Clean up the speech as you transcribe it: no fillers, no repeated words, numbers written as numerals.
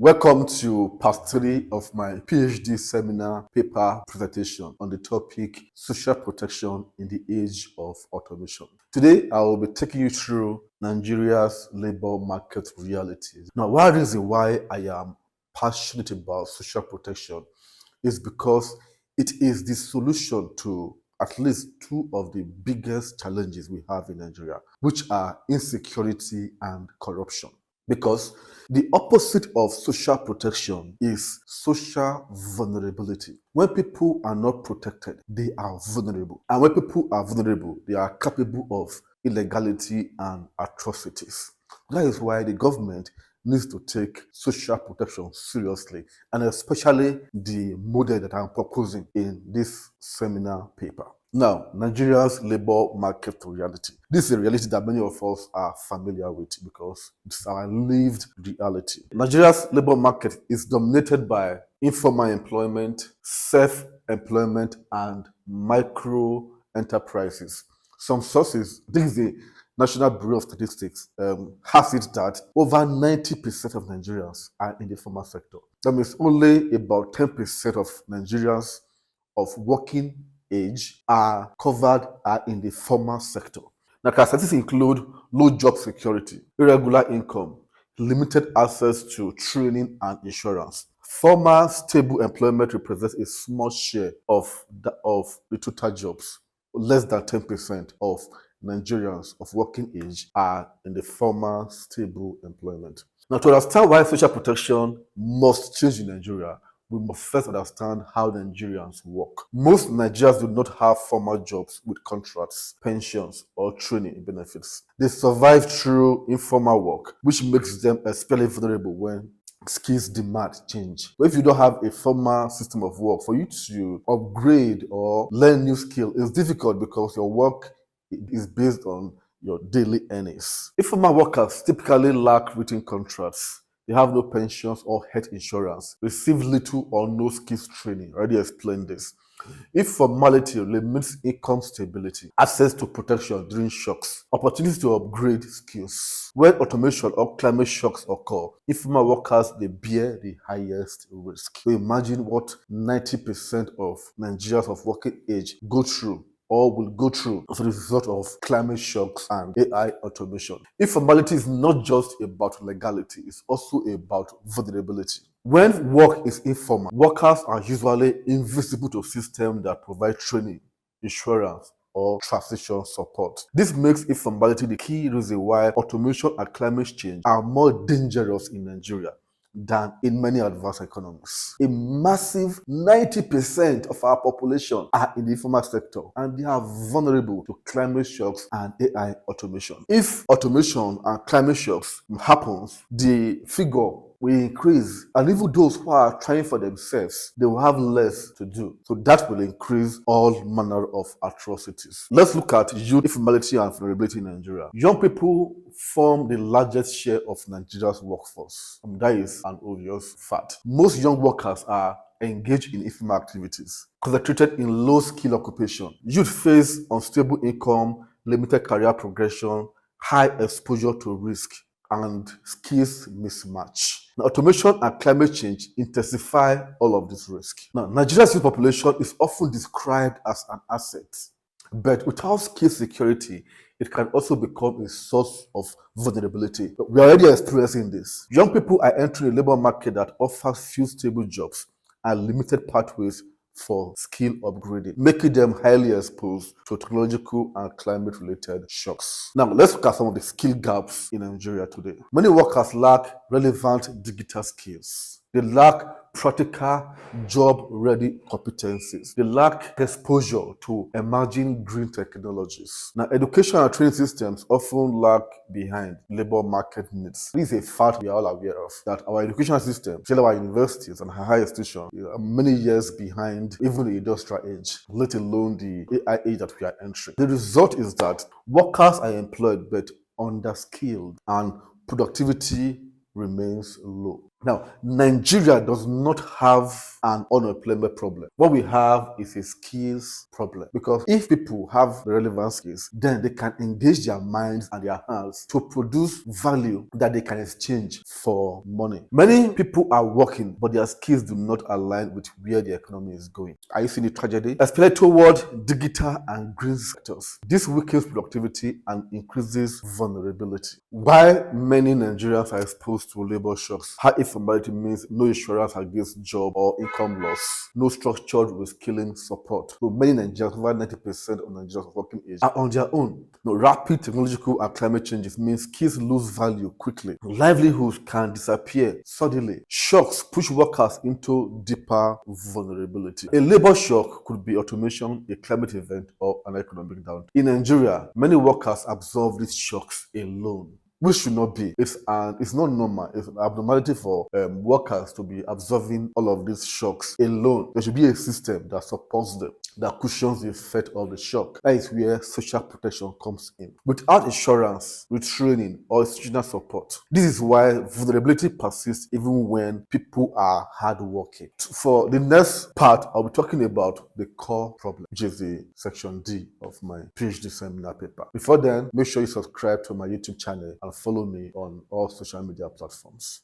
Welcome to part 3 of my PhD seminar paper presentation on the topic Social Protection in the Age of Automation. Today, I will be taking you through Nigeria's labor market realities. Now, one reason why I am passionate about social protection is because it is the solution to at least two of the biggest challenges we have in Nigeria, which are insecurity and corruption. Because the opposite of social protection is social vulnerability. When people are not protected, they are vulnerable. And when people are vulnerable, they are capable of illegality and atrocities. That is why the government needs to take social protection seriously, and especially the model that I'm proposing in this seminar paper. Now, Nigeria's labor market reality. This is a reality that many of us are familiar with because it's our lived reality. Nigeria's labor market is dominated by informal employment, self-employment, and micro enterprises. Some sources, this is the National Bureau of Statistics, has it that over 90% of Nigerians are in the formal sector. That means only about 10% of Nigerians of working age are covered in the formal sector. Now, statistics include low job security, irregular income, limited access to training and insurance. Formal stable employment represents a small share of the total jobs. Less than 10% of Nigerians of working age are in the formal stable employment. Now, to understand why social protection must change in Nigeria, we must first understand how Nigerians work. Most Nigerians do not have formal jobs with contracts, pensions, or training benefits. They survive through informal work, which makes them especially vulnerable when skills demand change. But if you don't have a formal system of work, for you to upgrade or learn new skill is difficult because your work is based on your daily earnings. Informal workers typically lack written contracts. They have no pensions or health insurance, receive little or no skills training. I already explained this. Informality limits income stability, access to protection during shocks, opportunities to upgrade skills. When automation or climate shocks occur, informal workers, they bear the highest risk. So imagine what 90% of Nigerians of working age go through or will go through as a result of climate shocks and AI automation. Informality is not just about legality, it's also about vulnerability. When work is informal, workers are usually invisible to systems that provide training, insurance, or transition support. This makes informality the key reason why automation and climate change are more dangerous in Nigeria than in many advanced economies. A massive 90% of our population are in the informal sector and they are vulnerable to climate shocks and AI automation. If automation and climate shocks happens, the figure will increase, and even those who are trying for themselves, they will have less to do. So that will increase all manner of atrocities. Let's look at youth informality and vulnerability in Nigeria. Young people form the largest share of Nigeria's workforce. That is an obvious fact. Most young workers are engaged in informal activities, concentrated in low-skill occupation. Youth face unstable income, limited career progression, high exposure to risk, and skills mismatch. Now, automation and climate change intensify all of this risk. Now, Nigeria's youth population is often described as an asset, but without skill security, it can also become a source of vulnerability. We are already experiencing this. Young people are entering a labor market that offers few stable jobs and limited pathways for skill upgrading, making them highly exposed to technological and climate-related shocks. Now, let's look at some of the skill gaps in Nigeria today. Many workers lack relevant digital skills. They lack practical, job-ready competencies. They lack exposure to emerging green technologies. Now, education and training systems often lag behind labor market needs. This is a fact we are all aware of, that our education system, especially our universities and higher institutions, are many years behind even the industrial age, let alone the AI age that we are entering. The result is that workers are employed but underskilled and productivity remains low. Now, Nigeria does not have an unemployment problem. What we have is a skills problem. Because if people have the relevant skills, then they can engage their minds and their hands to produce value that they can exchange for money. Many people are working, but their skills do not align with where the economy is going. Are you seeing the tragedy? Especially toward digital and green sectors. This weakens productivity and increases vulnerability. Why many Nigerians are exposed to labor shocks? High informality means no insurance against job or income loss, no structured reskilling support. So many Nigerians, over 90% of Nigerians of working age, are on their own. No, rapid technological and climate changes means skills lose value quickly. Livelihoods can disappear suddenly. Shocks push workers into deeper vulnerability. A labor shock could be automation, a climate event, or an economic downturn. In Nigeria, many workers absorb these shocks alone, which should not be. It's not normal. It's an abnormality for workers to be absorbing all of these shocks alone. There should be a system that supports them, that cushions the effect of the shock. That is where social protection comes in. Without insurance, retraining, or institutional support, this is why vulnerability persists even when people are hardworking. For the next part, I'll be talking about the core problem, which is the section D of my PhD seminar paper. Before then, make sure you subscribe to my YouTube channel and follow me on all social media platforms.